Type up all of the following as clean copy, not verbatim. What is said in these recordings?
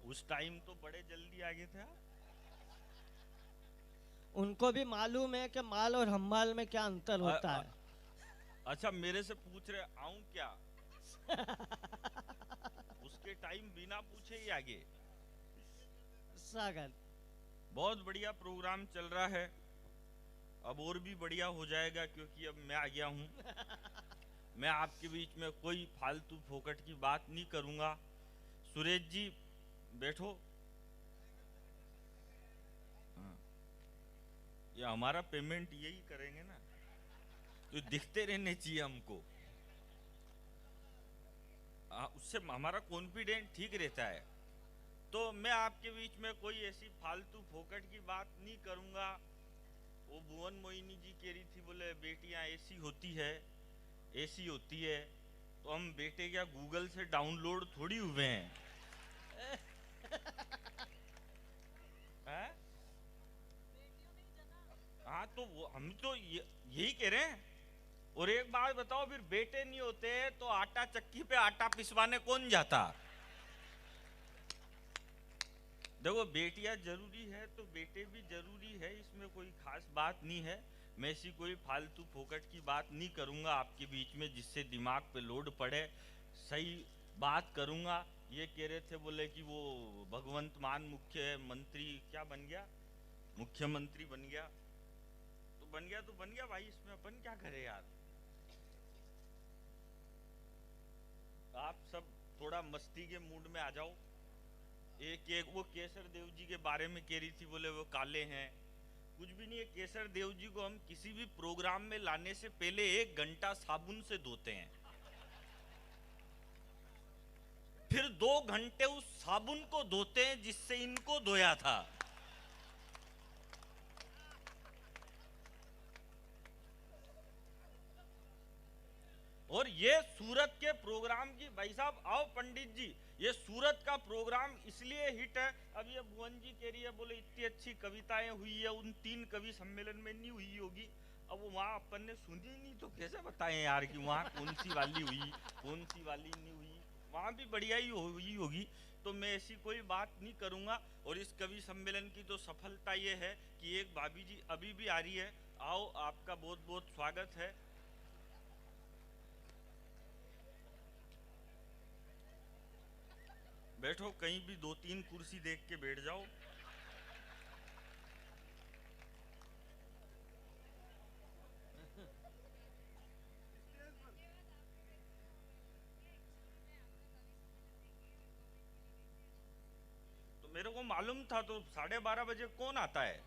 उस टाइम तो बड़े जल्दी आ गए थे आप। उनको भी मालूम है कि माल और हम्माल में क्या अंतर अ- होता अ- है। अच्छा, मेरे से पूछ रहे आऊं क्या? उसके टाइम बिना पूछे ही आगे। सागर। बहुत बढ़िया प्रोग्राम चल रहा है। अब और भी बढ़िया हो जाएगा क्योंकि अब मैं आ गया हूं। मैं आपके बीच में कोई फालतू फोकट की बात नहीं करूंगा। सुरेश जी, बैठो। हाँ, ये हमारा पेमेंट यही करेंगे ना, तो दिखते रहने चाहिए हमको। उससे हमारा कॉन्फिडेंट ठीक रहता है। तो मैं आपके बीच में कोई ऐसी फालतू फोकट की बात नहीं करूंगा। वो भुवन मोहिनी जी कह रही थी, बोले बेटियां ऐसी होती है, ऐसी होती है। तो हम बेटे क्या गूगल से डाउनलोड थोड़ी हुए हैं? हैं? हाँ, तो हम तो यही कह रहे हैं। और एक बात बताओ, फिर बेटे नहीं होते तो आटा चक्की पे आटा पिसवाने कौन जाता? देखो, बेटियां जरूरी है तो बेटे भी जरूरी है, इसमें कोई खास बात नहीं है। मैं ऐसी कोई फालतू फोकट की बात नहीं करूंगा आपके बीच में जिससे दिमाग पे लोड पड़े। सही बात करूंगा। ये कह रहे थे, बोले कि वो भगवंत मान मुख्यमंत्री क्या बन गया, मुख्यमंत्री बन गया। तो बन गया तो बन गया भाई, इसमें अपन क्या करें यार। आप सब थोड़ा मस्ती के मूड में आ जाओ। एक एक वो केसर देव जी के बारे में कह रही थी, बोले वो काले हैं। कुछ भी नहीं है। केसर देव जी को हम किसी भी प्रोग्राम में लाने से पहले 1 घंटा साबुन से धोते हैं, फिर 2 घंटे उस साबुन को धोते हैं जिससे इनको धोया था। और ये सूरत के प्रोग्राम की, भाई साहब आओ पंडित जी, ये सूरत का प्रोग्राम इसलिए हिट है। अब ये भुवन जी कह रही है, बोले इतनी अच्छी कविताएं हुई है, उन 3 कवि सम्मेलन में नहीं हुई होगी। अब वहां अपन ने सुनी नहीं तो कैसे बताएं यार कि वहां कौन सी वाली हुई, कौन सी वाली नहीं हुई। वहां भी बढ़िया ही हुई होगी। तो मैं ऐसी कोई बात नहीं करूंगा। और इस कवि सम्मेलन की तो सफलता ये है कि एक भाभी जी अभी भी आ रही है। आओ, आपका बहुत बहुत स्वागत है। बैठो, कहीं भी 2-3 कुर्सी देख के बैठ जाओ। तो मेरे को मालूम था, तो 12:30 बजे कौन आता है?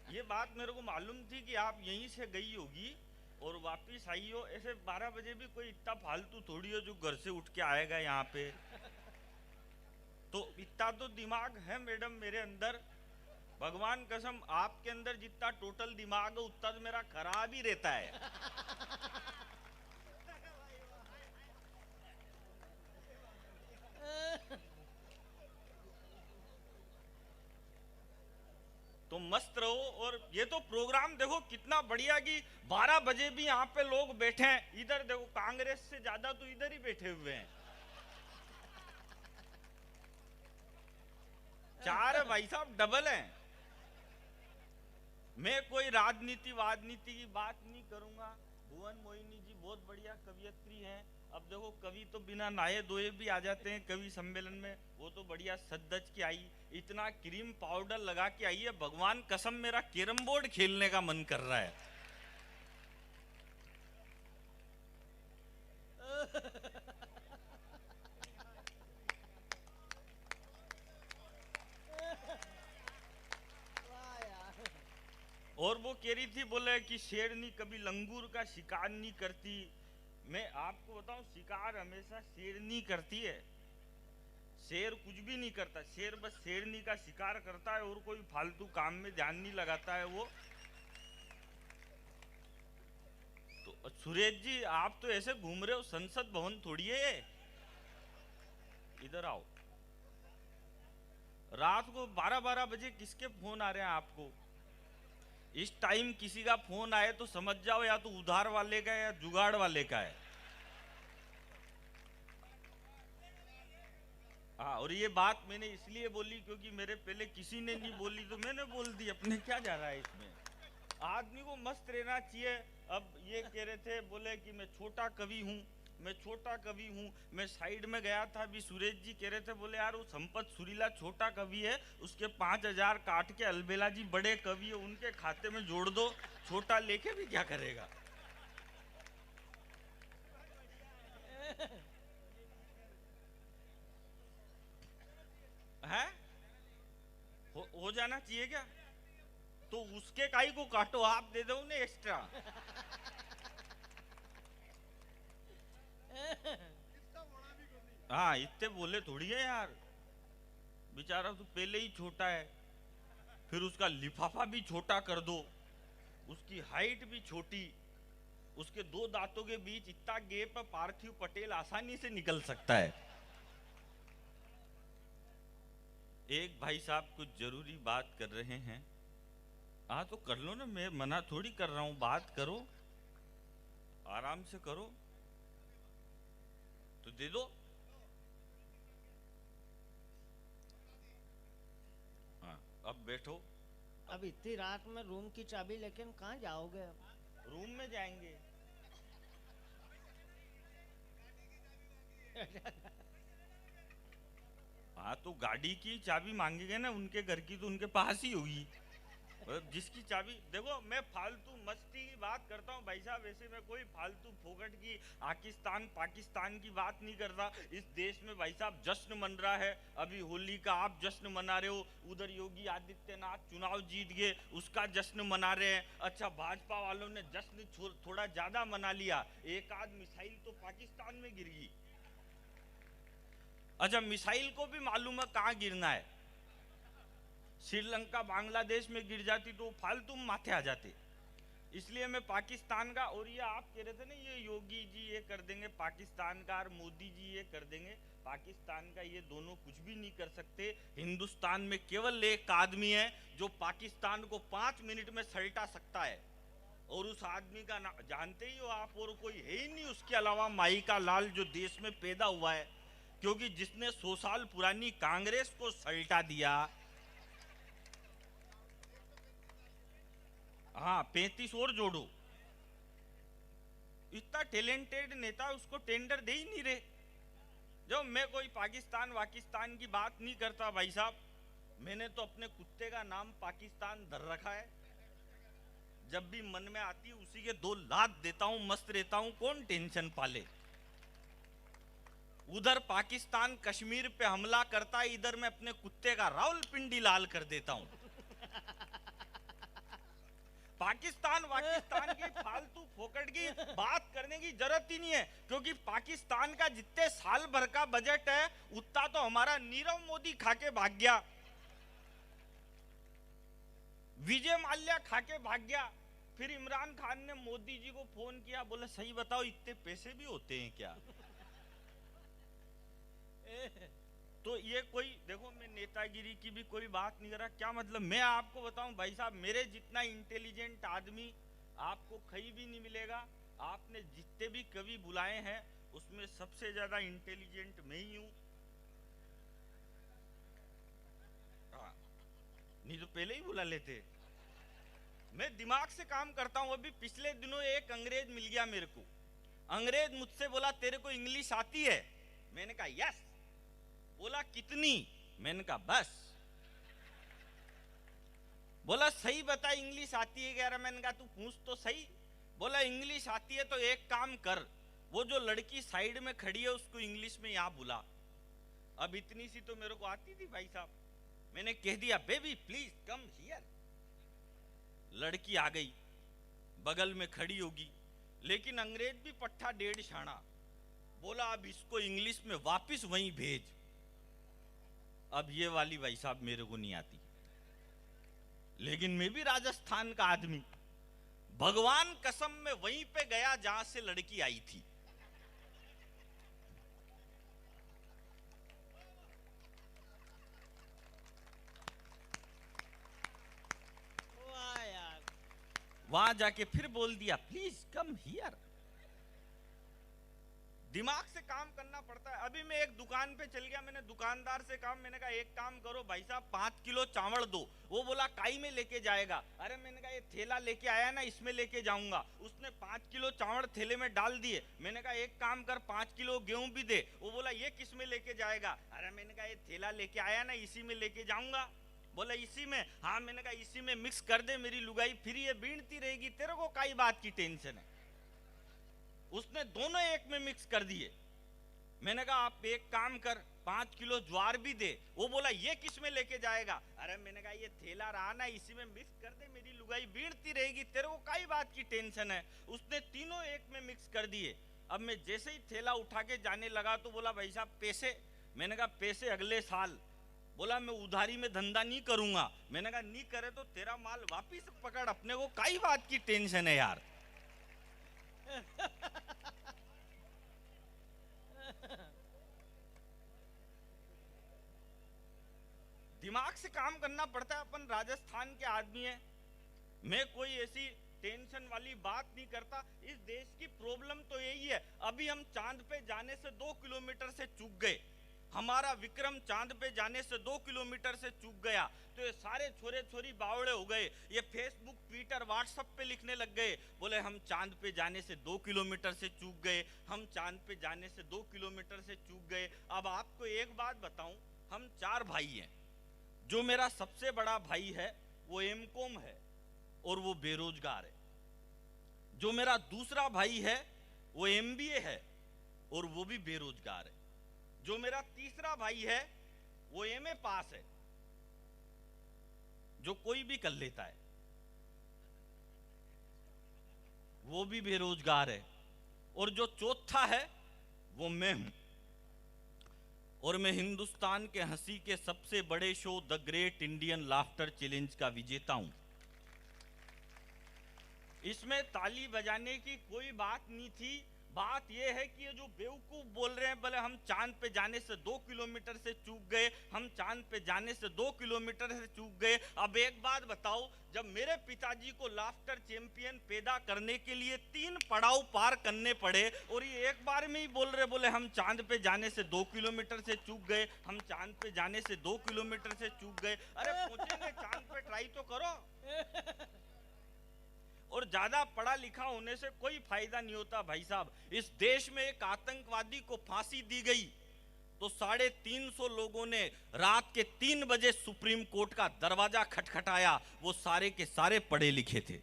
ये बात मेरे को मालूम थी कि आप यहीं से गई होगी और वापिस आई हो। ऐसे 12 बजे भी कोई इतना फालतू थोड़ी हो जो घर से उठ के आएगा यहाँ पे। तो इतना तो दिमाग है मैडम मेरे अंदर। भगवान कसम, आपके अंदर जितना टोटल दिमाग है उतना तो मेरा खराब ही रहता है। तो मस्त रहो। और ये तो प्रोग्राम देखो कितना बढ़िया कि 12 बजे भी यहाँ पे लोग बैठे हैं। इधर देखो, कांग्रेस से ज्यादा तो इधर ही बैठे हुए हैं। 4 है भाई साहब, डबल हैं। मैं कोई राजनीति वाजनीति की बात नहीं करूंगा। भुवन मोहिनी जी बहुत बढ़िया कवियत्री हैं। अब देखो, कवि तो बिना नहाए धोए भी आ जाते हैं कवि सम्मेलन में। वो तो बढ़िया सज के आई, इतना क्रीम पाउडर लगा के आई है, भगवान कसम मेरा कैरम बोर्ड खेलने का मन कर रहा है। वाह यार। और वो कह रही थी, बोले कि शेरनी कभी लंगूर का शिकार नहीं करती। मैं आपको बताऊं, शिकार हमेशा शेरनी करती है। शेर कुछ भी नहीं करता, शेर बस शेरनी का शिकार करता है और कोई फालतू काम में ध्यान नहीं लगाता है वो। तो सुरेश जी, आप तो ऐसे घूम रहे हो, संसद भवन थोड़ी है ये। इधर आओ। रात को 12-12 बजे किसके फोन आ रहे हैं आपको? इस टाइम किसी का फोन आए तो समझ जाओ या तो उधार वाले का है या जुगाड़ वाले का है। हाँ, और ये बात मैंने इसलिए बोली क्योंकि मेरे पहले किसी ने नहीं बोली तो मैंने बोल दी। अपने क्या जा रहा है इसमें, आदमी को मस्त रहना चाहिए। अब ये कह रहे थे, बोले कि मैं छोटा कवि हूँ, मैं छोटा कवि हूँ। मैं साइड में गया था, अभी सुरेश जी कह रहे थे, बोले यार वो संपत सुरीला छोटा कवि है, उसके 5,000 काट के अलबेला जी बड़े कवि है, उनके खाते में जोड़ दो, छोटा लेके भी क्या करेगा। है हो जाना चाहिए क्या, तो उसके काई को काटो, आप दे दो उन्हें एक्स्ट्रा। हाँ, इतने बोले थोड़ी है यार, बेचारा तो पहले ही छोटा है, फिर उसका लिफाफा भी छोटा कर दो, उसकी हाइट भी छोटी, उसके 2 दांतों के बीच इतना गैप, पार्थिव पटेल आसानी से निकल सकता है। एक भाई साहब कुछ जरूरी बात कर रहे हैं। हाँ तो कर लो ना, मैं मना थोड़ी कर रहा हूं, बात करो, आराम से करो, तो दे दो। हाँ, अब बैठो। अब इतनी रात में रूम की चाबी लेकिन कहाँ जाओगे अब? रूम में जाएंगे। हाँ तो गाड़ी की चाबी मांगेंगे ना, उनके घर की तो उनके पास ही होगी। जिसकी चाबी, देखो मैं फालतू मस्ती की बात करता हूँ भाई साहब, वैसे मैं कोई फालतू फोकट की आकिस्तान पाकिस्तान की बात नहीं करता। इस देश में भाई साहब जश्न मन रहा है, अभी होली का आप जश्न मना रहे हो, उधर योगी आदित्यनाथ चुनाव जीत गए उसका जश्न मना रहे हैं। अच्छा, भाजपा वालों ने जश्न थोड़ा ज्यादा मना लिया, एक आध मिसाइल तो पाकिस्तान में गिर गई। अच्छा, मिसाइल को भी मालूम है कहाँ गिरना है, श्रीलंका बांग्लादेश में गिर जाती तो फालतू माथे आ जाते। इसलिए मैं पाकिस्तान का, और ये आप कह रहे थे ना ये योगी जी ये कर देंगे पाकिस्तान का और मोदी जी ये कर देंगे पाकिस्तान का, ये दोनों कुछ भी नहीं कर सकते। हिंदुस्तान में केवल एक आदमी है जो पाकिस्तान को 5 मिनट में सल्टा सकता है, और उस आदमी का नाम जानते ही हो आप, और कोई है ही नहीं उसके अलावा, माई का लाल जो देश में पैदा हुआ है, क्योंकि जिसने 100 साल पुरानी कांग्रेस को सल्टा दिया। हाँ, 35 और जोड़ो, इतना टैलेंटेड नेता उसको टेंडर दे ही नहीं रहे। जब मैं कोई पाकिस्तान वाकिस्तान की बात नहीं करता भाई साहब, मैंने तो अपने कुत्ते का नाम पाकिस्तान धर रखा है, जब भी मन में आती है उसी के 2 लात देता हूं, मस्त रहता हूं, कौन टेंशन पाले। उधर पाकिस्तान कश्मीर पे हमला करता है, इधर मैं अपने कुत्ते का रावलपिंडी लाल कर देता हूं। पाकिस्तान वाकिस्तान की फालतू फोकट की बात करने की जरूरत ही नहीं है, क्योंकि पाकिस्तान का जितने साल भर का बजट है उतना तो हमारा नीरव मोदी खा के भाग गया, विजय माल्या खा के भाग गया। फिर इमरान खान ने मोदी जी को फोन किया, बोले सही बताओ इतने पैसे भी होते हैं क्या। तो ये कोई, देखो मैं नेतागिरी की भी कोई बात नहीं कर रहा, क्या मतलब, मैं आपको बताऊं भाई साहब, मेरे जितना इंटेलिजेंट आदमी आपको कहीं भी नहीं मिलेगा। आपने जितने भी कवि बुलाए हैं उसमें सबसे ज्यादा इंटेलिजेंट मैं ही हूं। हाँ, नहीं तो पहले ही बुला लेते। मैं दिमाग से काम करता हूं। अभी पिछले दिनों एक अंग्रेज मिल गया मेरे को, अंग्रेज मुझसे बोला तेरे को इंग्लिश आती है, मैंने कहा यस। बोला कितनी, मैंने कहा बस। बोला सही बता इंग्लिश आती है क्या, मैंने कहा तू पूछ तो सही। बोला इंग्लिश आती है तो एक काम कर, वो जो लड़की साइड में खड़ी है उसको इंग्लिश में यहां बुला। अब इतनी सी तो मेरे को आती थी भाई साहब, मैंने कह दिया बेबी प्लीज कम हियर। लड़की आ गई, बगल में खड़ी होगी, लेकिन अंग्रेज भी पट्टा 1.5 शाना। बोला अब इसको इंग्लिश में वापस वहीं भेज। अब ये वाली भाई साहब मेरे को नहीं आती, लेकिन मैं भी राजस्थान का आदमी, भगवान कसम में वहीं पे गया जहां से लड़की आई थी। वाह यार, वहां जाके फिर बोल दिया प्लीज कम हियर। दिमाग से काम करना पड़ता है। अभी मैं एक दुकान पे चल गया, मैंने दुकानदार से कहा, मैंने कहा एक काम करो भाई साहब 5 किलो चावल दो। वो बोला काई में लेके जाएगा? अरे मैंने कहा ये थैला लेके आया ना, इसमें लेके जाऊंगा। उसने 5 किलो चावल थैले में डाल दिए। मैंने कहा एक काम कर 5 किलो गेहूं भी दे। वो बोला ये किस में लेके जाएगा? अरे मैंने कहा ये थैला लेके आया ना, इसी में लेके जाऊंगा। बोला इसी में? हाँ। मैंने कहा इसी में मिक्स कर दे, मेरी लुगाई फिर ये बीनती रहेगी, तेरे को काई बात की टेंशन है। उसने दोनों एक में मिक्स कर दिए। मैंने कहा आप एक काम कर 5 किलो ज्वार भी दे। वो बोला ये किस में लेके जाएगा? अरे मैंने कहा ये थैला रहा ना, इसी में मिक्स कर दे, मेरी लुगाई बीनती रहेगी, तेरे को काई बात की टेंशन है। उसने तीनों एक में मिक्स कर दिए। अब मैं जैसे ही थैला उठा के जाने लगा तो बोला भाई साहब पैसे? मैंने कहा पैसे अगले साल। बोला मैं उधारी में धंधा नहीं करूंगा। मैंने कहा नहीं करे तो तेरा माल वापिस पकड़, अपने को काई बात की टेंशन है यार। दिमाग से काम करना पड़ता है। अपन राजस्थान के आदमी हैं, मैं कोई ऐसी टेंशन वाली बात नहीं करता। इस देश की प्रॉब्लम तो यही है। अभी हम चांद पे जाने से 2 किलोमीटर से चूक गए। हमारा विक्रम चांद पे जाने से 2 किलोमीटर से चूक गया तो ये सारे छोरे छोरी बावड़े हो गए। ये फेसबुक, ट्विटर, व्हाट्सएप पे लिखने लग गए, बोले हम चांद पे जाने से 2 किलोमीटर से चूक गए, हम चांद पे जाने से 2 किलोमीटर से चूक गए। अब आपको एक बात बताऊं, हम 4 भाई हैं। जो मेरा सबसे बड़ा भाई है वो एमकॉम है और वो बेरोजगार है। जो मेरा दूसरा भाई है वो एमबीए है और वो भी बेरोजगार है। जो मेरा तीसरा भाई है वो एमए पास है, जो कोई भी कर लेता है, वो भी बेरोजगार है। और जो चौथा है वो मैं हूं। और मैं हिंदुस्तान के हंसी के सबसे बड़े show the great Indian laughter challenge का विजेता हूं। इसमें ताली बजाने की कोई बात नहीं थी। बात यह है कि ये जो बेवकूफ बोल रहे हैं, बोले हम चांद पे जाने से 2 किलोमीटर से चूक गए, हम चांद पे जाने से 2 किलोमीटर से चूक गए। अब एक बात बताओ, जब मेरे पिताजी को लाफ्टर चैंपियन पैदा करने के लिए 3 पड़ाव पार करने पड़े और ये एक बार में ही बोल रहे, बोले हम चांद पे जाने से 2 किलोमीटर से चूक गए, हम चांद पे जाने से 2 किलोमीटर से चूक गए। अरे पहुंचेंगे चांद पे, ट्राई तो करो। और ज्यादा पढ़ा लिखा होने से कोई फायदा नहीं होता भाई साहब। इस देश में एक आतंकवादी को फांसी दी गई तो 350 लोगों ने रात के 3 बजे सुप्रीम कोर्ट का दरवाजा खटखटाया। वो सारे के सारे पढ़े लिखे थे।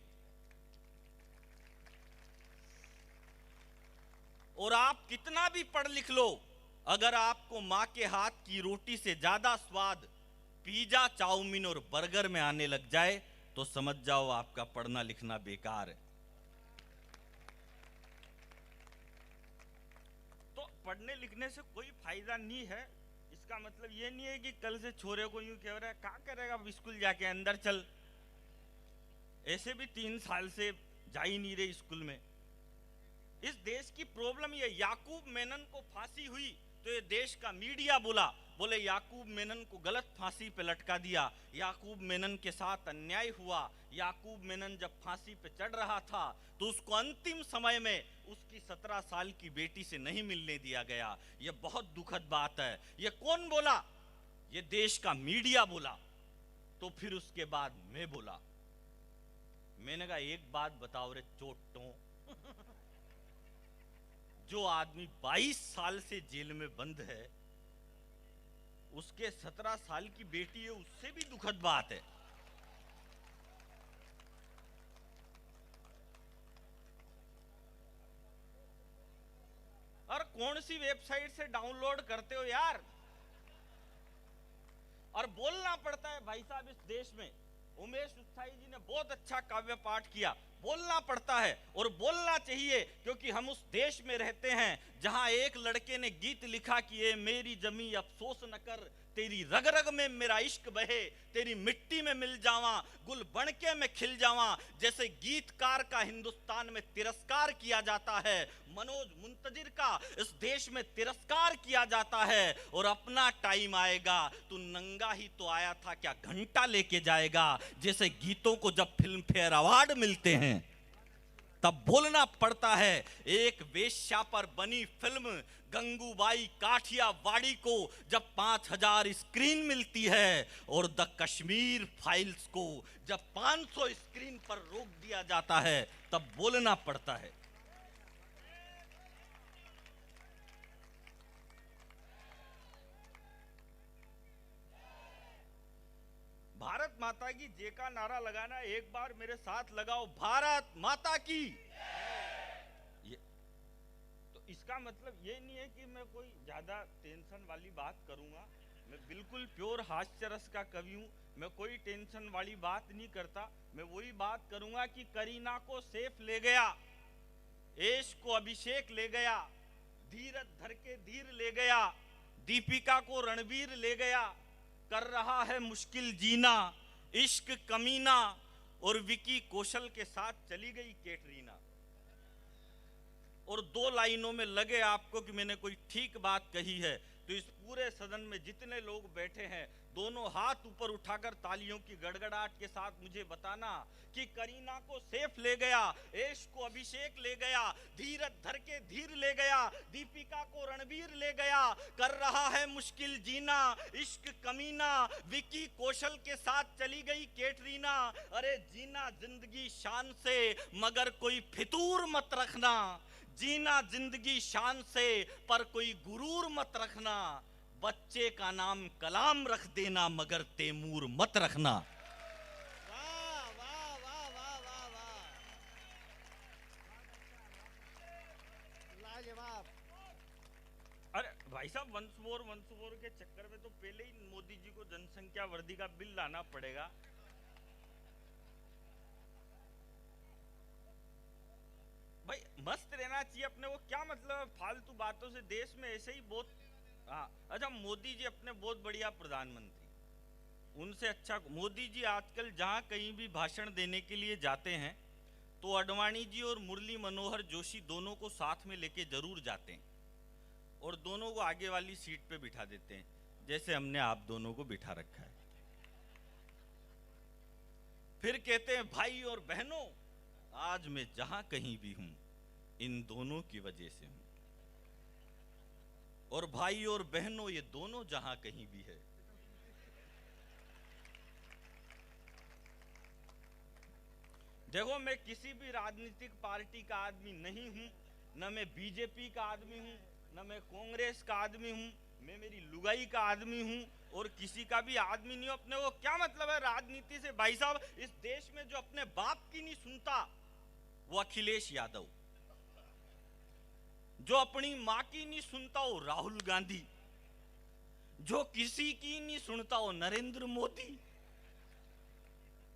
और आप कितना भी पढ़ लिख लो, अगर आपको मां के हाथ की रोटी से ज्यादा स्वाद पिज्जा, चाउमीन और बर्गर में आने लग जाए तो समझ जाओ आपका पढ़ना लिखना बेकार है। तो पढ़ने लिखने से कोई फायदा नहीं है। इसका मतलब ये नहीं है कि कल से छोरे को यूं कह रहा है क्या करेगा स्कूल जाके, अंदर चल। ऐसे भी 3 साल से जा ही नहीं रहे स्कूल में। इस देश की प्रॉब्लम ये, याकूब मेनन को फांसी हुई तो ये देश का मीडिया बोले याकूब मेनन को गलत फांसी पे लटका दिया, याकूब मेनन के साथ अन्याय हुआ। याकूब मेनन जब फांसी पे चढ़ रहा था तो उसको अंतिम समय में उसकी 17 साल की बेटी से नहीं मिलने दिया गया। ये बहुत दुखद बात है। ये कौन बोला? ये देश का मीडिया बोला। तो फिर उसके बाद मैं बोला, मैंने कहा एक बात बताओ रे चोटों, जो आदमी 22 साल से जेल में बंद है, उसके 17 साल की बेटी है, उससे भी दुखद बात है। और कौन सी वेबसाइट से डाउनलोड करते हो यार? और बोलना पड़ता है भाई साहब। इस देश में उमेश उत्थाई जी ने बहुत अच्छा काव्य पाठ किया। बोलना पड़ता है और बोलना चाहिए, क्योंकि हम उस देश में रहते हैं जहां एक लड़के ने गीत लिखा कि ये मेरी जमी अफसोस न कर, तेरी रग रग में मेरा इश्क बहे, तेरी मिट्टी में मिल जावा, गुल बनके मैं खिल जावा। जैसे गीतकार का हिंदुस्तान में तिरस्कार किया जाता है, मनोज मुंतजिर का इस देश में तिरस्कार किया जाता है। और अपना टाइम आएगा, तू नंगा ही तो आया था, क्या घंटा लेके जाएगा? जैसे गीतों को जब फिल्म फेयर अवार्ड मिलते हैं तब बोलना पड़ता है। एक वेश्या पर बनी फिल्म गंगूबाई काठियावाड़ी को जब 5000 स्क्रीन मिलती है और द कश्मीर फाइल्स को जब 500 स्क्रीन पर रोक दिया जाता है, तब बोलना पड़ता है। भारत माता की जय का नारा लगाना, एक बार मेरे साथ लगाओ, भारत माता की। ये तो इसका मतलब ये नहीं है कि मैं कोई ज्यादा टेंशन वाली बात करूंगा। मैं बिल्कुल प्योर हास्य रस का कवि हूं, मैं कोई टेंशन वाली बात नहीं करता। मैं वही बात करूंगा कि करीना को सैफ ले गया, ऐश को अभिषेक ले गया, धीरज धर के धीर ले गया, दीपिका को रणवीर ले गया, कर रहा है मुश्किल जीना, इश्क कमीना, और विकी कौशल के साथ चली गई कैटरीना। और 2 लाइनों में लगे आपको कि मैंने कोई ठीक बात कही है, तो इस पूरे सदन में जितने लोग बैठे हैं, दोनों हाथ ऊपर उठाकर तालियों की गड़गड़ाहट के साथ मुझे बताना कि करीना को सैफ ले गया, ऐश को अभिषेक ले गया, धीरज धर के धीर ले गया, दीपिका को रणवीर ले गया, कर रहा है मुश्किल जीना, इश्क कमीना, विकी कौशल के साथ चली गई कैटरीना। अरे जीना जिंदगी शान से मगर कोई फितूर मत रखना, जीना जिंदगी शान से पर कोई गुरूर मत रखना, बच्चे का नाम कलाम रख देना मगर तैमूर मत रखना। वाह वाह वाह वाह वाह वाह, लाजवाब। अरे भाई साहब, वंस मोर के चक्कर में तो पहले ही मोदी जी को जनसंख्या वृद्धि का बिल लाना पड़ेगा। भाई मस्त रहना चाहिए अपने को, क्या मतलब है फालतू बातों से। देश में ऐसे ही बहुत, हाँ अच्छा, मोदी जी अपने बहुत बढ़िया प्रधानमंत्री, उनसे अच्छा मोदी जी आजकल जहाँ कहीं भी भाषण देने के लिए जाते हैं तो अडवाणी जी और मुरली मनोहर जोशी दोनों को साथ में लेके जरूर जाते हैं और दोनों को आगे वाली सीट पे बिठा देते हैं, जैसे हमने आप दोनों को बिठा रखा है। फिर कहते हैं भाई और बहनों, आज मैं जहां कहीं भी हूं इन दोनों की वजह से हूं। और भाई और बहनों, ये दोनों जहां कहीं भी है, देखो मैं किसी भी राजनीतिक पार्टी का आदमी नहीं हूं, न मैं बीजेपी का आदमी हूं, न मैं कांग्रेस का आदमी हूं, मैं मेरी लुगाई का आदमी हूं और किसी का भी आदमी नहीं हूं। अपने को क्या मतलब है राजनीति से भाई साहब। इस देश में जो अपने बाप की नहीं सुनता वो अखिलेश यादव, जो अपनी मां की नहीं सुनता वो राहुल गांधी, जो किसी की नहीं सुनता वो नरेंद्र मोदी,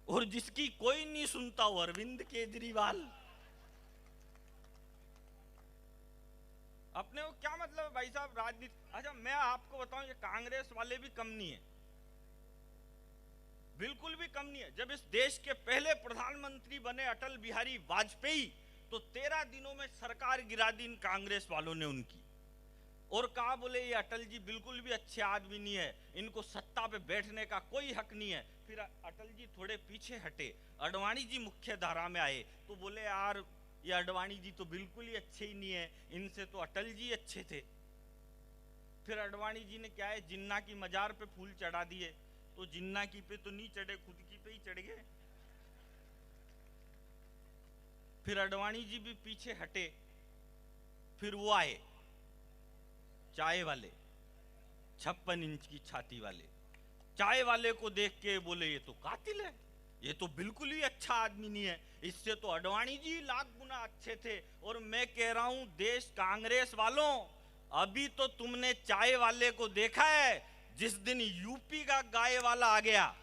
और जिसकी कोई नहीं सुनता वो अरविंद केजरीवाल। अपने को क्या मतलब है भाई साहब राजनीति। अच्छा मैं आपको बताऊं, ये कांग्रेस वाले भी कम नहीं है, बिल्कुल भी कम नहीं है। जब इस देश के पहले प्रधानमंत्री बने अटल बिहारी वाजपेयी, तो 13 दिनों में सरकार गिरा दी इन कांग्रेस वालों ने उनकी, और कहा बोले ये अटल जी बिल्कुल भी अच्छे आदमी नहीं है, इनको सत्ता पे बैठने का कोई हक नहीं है। फिर अटल जी थोड़े पीछे हटे, अडवाणी जी मुख्य धारा में आए, तो बोले यार ये अडवाणी जी तो बिल्कुल ही अच्छे ही नहीं है, इनसे तो अटल जी अच्छे थे। फिर अडवाणी जी ने क्या है, जिन्ना की मजार पे फूल चढ़ा दिए, तो जिन्ना की पे तो नहीं चढ़े, खुद की पे ही चढ़ गए। फिर अडवाणी जी भी पीछे हटे, फिर वो आए चाय वाले, 56 इंच की छाती वाले। चाय वाले को देख के बोले ये तो कातिल है, ये तो बिल्कुल ही अच्छा आदमी नहीं है, इससे तो अडवाणी जी लाख गुना अच्छे थे। और मैं कह रहा हूं देश कांग्रेस वालों, अभी तो तुमने चाय वाले को देखा है, जिस दिन यूपी का गाय वाला आ गया,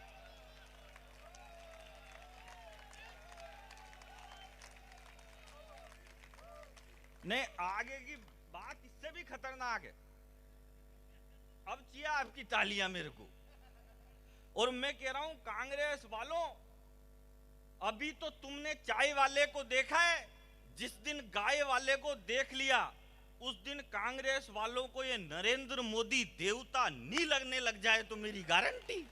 नहीं आगे की बात इससे भी खतरनाक है। अब चाहिए आपकी तालियां मेरे को। और मैं कह रहा हूं कांग्रेस वालों, अभी तो तुमने चाय वाले को देखा है, जिस दिन गाय वाले को देख लिया उस दिन कांग्रेस वालों को ये नरेंद्र मोदी देवता नहीं लगने लग जाए तो मेरी गारंटी।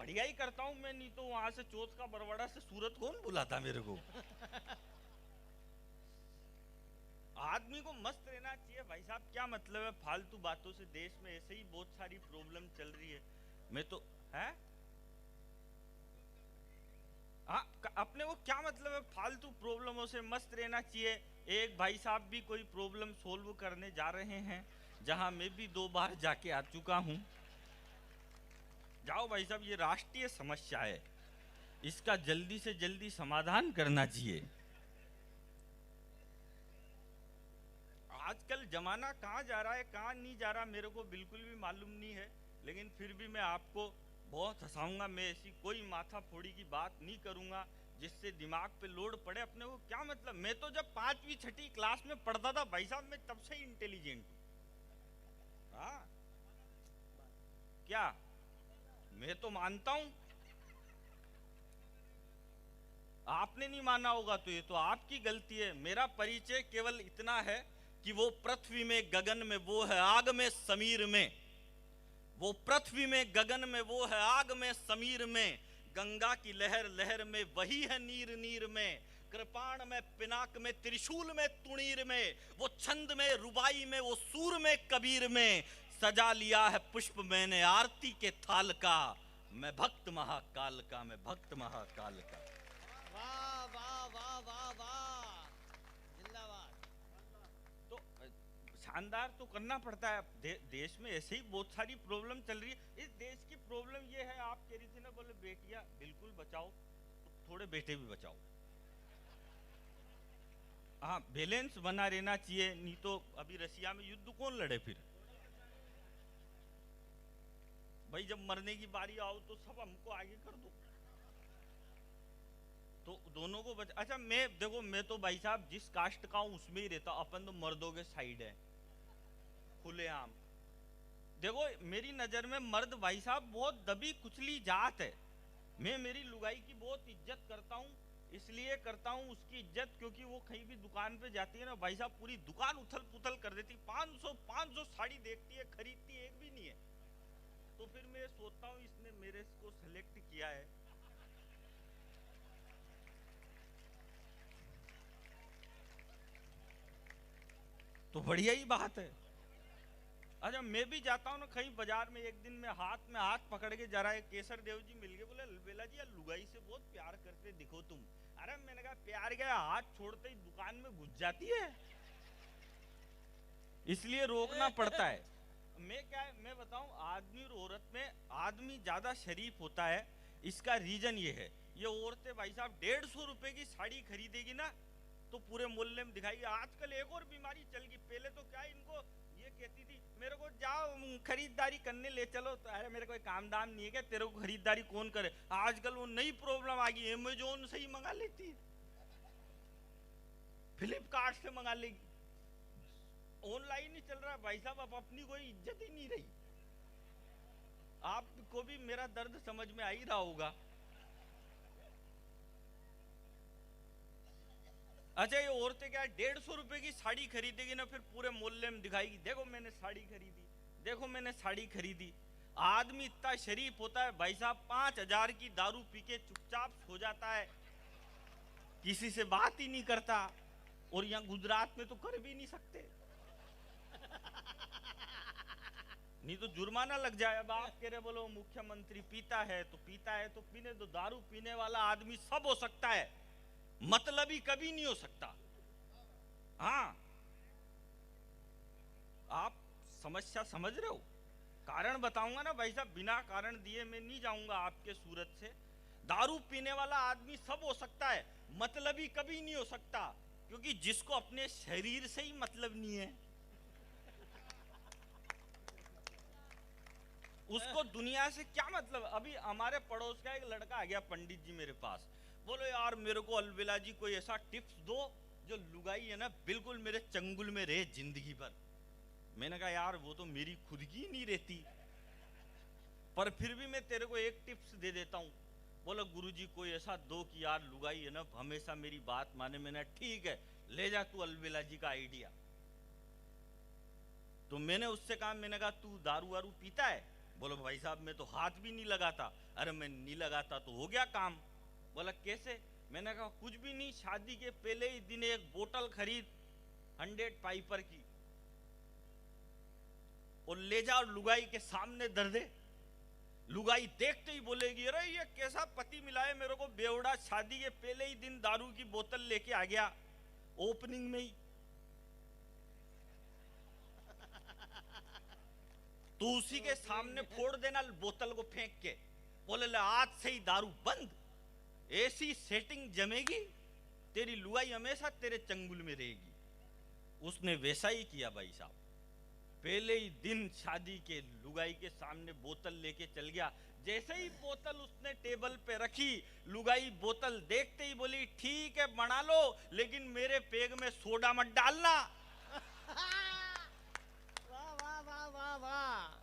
बढ़िया ही करता हूं मैं, नहीं तो वहां से चौथ का बरवाड़ा से सूरत कौन बुलाता मेरे को। आदमी को मस्त रहना चाहिए भाई साहब, क्या मतलब है फालतू बातों से। देश में ऐसे ही बहुत सारी प्रॉब्लम चल रही है। मैं तो है हाँ, अपने को क्या मतलब है फालतू प्रॉब्लमों से, मस्त रहना चाहिए। एक भाई साहब भी कोई प्रॉब्लम सोल्व करने जा रहे हैं, जहां मैं भी 2 बार जाके आ चुका हूं। जाओ भाई साहब, ये राष्ट्रीय समस्या है, इसका जल्दी से जल्दी समाधान करना चाहिए। आजकल जमाना कहाँ जा रहा है कहाँ नहीं जा रहा मेरे को बिल्कुल भी मालूम नहीं है, लेकिन फिर भी मैं आपको बहुत हंसाऊंगा। मैं ऐसी कोई माथा फोड़ी की बात नहीं करूंगा जिससे दिमाग पे लोड पड़े। अपने को क्या मतलब, मैं तो जब 5वीं 6ठी क्लास में पढ़ता था भाई साहब, मैं तब से ही इंटेलिजेंट हूँ। हाँ क्या, मैं तो मानता हूं। आपने नहीं माना होगा तो ये तो आपकी गलती है। मेरा परिचय केवल इतना है कि वो पृथ्वी में गगन में वो है आग में समीर में, वो पृथ्वी में गगन में वो है आग में समीर में, गंगा की लहर लहर में वही है नीर नीर में, कृपाण में पिनाक में त्रिशूल में तुणीर में, वो छंद में रुबाई में वो सूर में कबीर में, सजा लिया है पुष्प मैंने आरती के थाल का, मैं भक्त महाकाल का, मैं भक्त महाकाल का। वाह वाह वाह वाह वाह, जिंदाबाद। तो शानदार तो करना पड़ता है। देश में ऐसे ही बहुत सारी प्रॉब्लम चल रही है। इस देश की प्रॉब्लम ये है, आप कह रही थी ना, बोले बेटियां बिल्कुल बचाओ, तो थोड़े बेटे भी बचाओ। हाँ, बैलेंस बना रहना चाहिए, नहीं तो अभी रसिया में युद्ध कौन लड़े फिर भाई। जब मरने की बारी आओ तो सब हमको आगे कर दो, तो दोनों को अच्छा मैं देखो, मैं तो भाई साहब जिस कास्ट का हूं उसमें ही रहता। अपन तो मर्दों के साइड है खुलेआम। देखो मेरी नजर में मर्द भाई साहब बहुत दबी कुचली जात है। मैं मेरी लुगाई की बहुत इज्जत करता हूँ, इसलिए करता हूँ उसकी इज्जत क्योंकि वो कहीं भी दुकान पे जाती है ना भाई साहब, पूरी दुकान उथल पुथल कर देती। 500 साड़ी देखती है, खरीदती एक भी नहीं है। तो फिर मैं सोचता हूँ इसने मेरे को सेलेक्ट किया है। तो बढ़िया ही बात है। अच्छा मैं भी जाता हूँ ना कहीं बाजार में, एक दिन में हाथ पकड़ के जरा एक केसर देव जी मिल गए, बोले अलबेला जी लुगाई से बहुत प्यार करते दिखो तुम। अरे मैंने कहा प्यार क्या, हाथ छोड़ते ही दुकान में घुस जाती है, इसलिए रोकना पड़ता है। मैं क्या है मैं बताऊं, आदमी और औरत में आदमी ज्यादा शरीफ होता है। इसका रीजन ये है, ये औरतें भाई साहब 150 रुपए की साड़ी खरीदेगी ना तो पूरे मोहल्ले में दिखाएगी। आजकल एक और बीमारी चल गई, पहले तो क्या इनको ये कहती थी मेरे को जाओ खरीदारी करने ले चलो, तो अरे मेरे कोई काम दाम नहीं है क्या, तेरे को खरीदारी कौन करे। आजकल वो नई प्रॉब्लम आ गई, अमेजोन से ही मंगा लेती है, फ्लिपकार्ट से मंगा लेगी, ऑनलाइन ही चल रहा है भाई साहब। अब अपनी कोई इज्जत ही नहीं रही। आपको भी मेरा दर्द समझ में आ ही रहा होगा। अच्छा ये औरतें क्या 150 रुपए की साड़ी खरीदेगी ना, फिर पूरे मोहल्ले में दिखाएगी देखो मैंने साड़ी खरीदी, देखो मैंने साड़ी खरीदी। आदमी इतना शरीफ होता है भाई साहब, 5000 की दारू पी के चुपचाप सो जाता है, किसी से बात ही नहीं करता। और यहाँ गुजरात में तो कर भी नहीं सकते, नहीं तो जुर्माना लग जाए। अब आप कह रहे बोलो मुख्यमंत्री पीता है तो पीता है तो पीने दो। दारू पीने वाला आदमी सब हो सकता है, मतलबी कभी नहीं हो सकता। हाँ आप समस्या समझ रहे हो। कारण बताऊंगा ना भाई साहब, बिना कारण दिए मैं नहीं जाऊंगा आपके सूरत से। दारू पीने वाला आदमी सब हो सकता है, मतलबी कभी नहीं हो सकता, क्योंकि जिसको अपने शरीर से ही मतलब नहीं है उसको दुनिया से क्या मतलब। अभी हमारे पड़ोस का एक लड़का आ गया पंडित जी मेरे पास, बोलो यार मेरे को अलबेला जी कोई ऐसा टिप्स दो जो लुगाई है ना बिल्कुल मेरे चंगुल में रहे जिंदगी भर। मैंने कहा यार वो तो मेरी खुद की नहीं रहती, पर फिर भी मैं तेरे को एक टिप्स दे देता हूँ। बोलो गुरुजी कोई ऐसा दो कि यार लुगाई है ना हमेशा मेरी बात माने। मैंने ठीक है ले जा तू अलबेला जी का आइडिया। तो मैंने उससे कहा, मैंने कहा तू दारू वारू पीता है? बोलो भाई साहब मैं तो हाथ भी नहीं लगाता। अरे मैं नहीं लगाता तो हो गया काम। बोला कैसे? मैंने कहा कुछ भी नहीं, शादी के पहले ही दिन एक बोतल खरीद 100 पाइपर की और ले जा और लुगाई के सामने धर दे। लुगाई देखते ही बोलेगी अरे ये कैसा पति मिला है मेरे को, बेवड़ा शादी के पहले ही दिन दारू की बोतल लेके आ गया ओपनिंग में ही। तो उसी के सामने फोड़ देना बोतल को फेंक के, बोले ले आज से ही दारू बंद, ऐसी सेटिंग जमेगी तेरी लुगाई हमेशा तेरे चंगुल में रहेगी। उसने वैसा ही किया भाई साहब, पहले ही दिन शादी के लुगाई के सामने बोतल लेके चल गया। जैसे ही बोतल उसने टेबल पे रखी, लुगाई बोतल देखते ही बोली ठीक है बना लो, लेकिन मेरे पेग में सोडा मत डालना। वाह वाह वाह वाह वाह।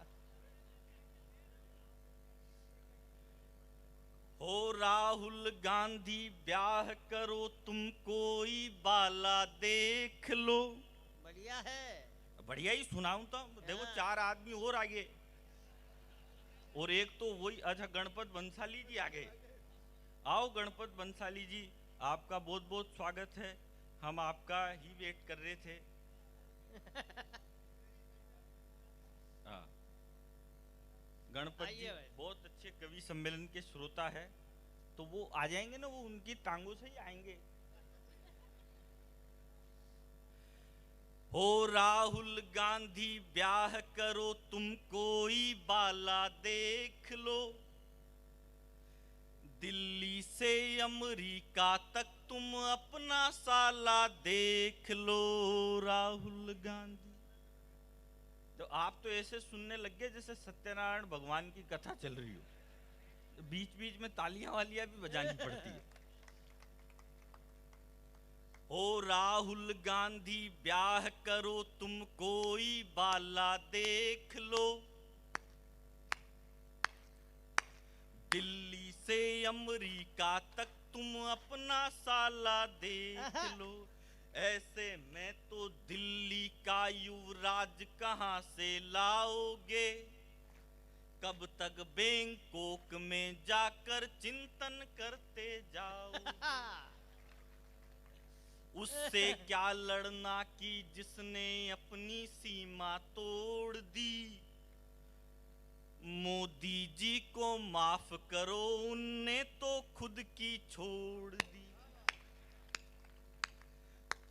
हो राहुल गांधी ब्याह करो तुम कोई बाला देख लो। बढ़िया है। बढ़िया ही सुनाऊं तो देखो 4 आदमी और आगे, और एक तो वही अच्छा गणपत बंसाली जी आगे। आओ गणपत बंसाली जी, आपका बहुत बहुत स्वागत है, हम आपका ही वेट कर रहे थे। हाँ, गणपत जी बहुत अच्छे कवि सम्मेलन के श्रोता है, तो वो आ जाएंगे ना, वो उनकी टांगों से ही आएंगे। हो राहुल गांधी ब्याह करो तुम कोई बाला देख लो, दिल्ली से अमेरिका तक तुम अपना साला देख लो राहुल गांधी। तो आप तो ऐसे सुनने लग गए जैसे सत्यनारायण भगवान की कथा चल रही हो, तो बीच बीच में तालियां वालियां भी बजानी पड़ती है। ओ राहुल गांधी ब्याह करो तुम कोई बाला देख लो, दिल्ली से अमेरिका तक तुम अपना साला देख लो। ऐसे में तो दिल्ली का युवराज कहां से लाओगे, कब तक बैंकॉक में जाकर चिंतन करते जाओगे। उससे क्या लड़ना कि जिसने अपनी सीमा तोड़ दी, मोदी जी को माफ करो उनने तो खुद की छोड़ दी।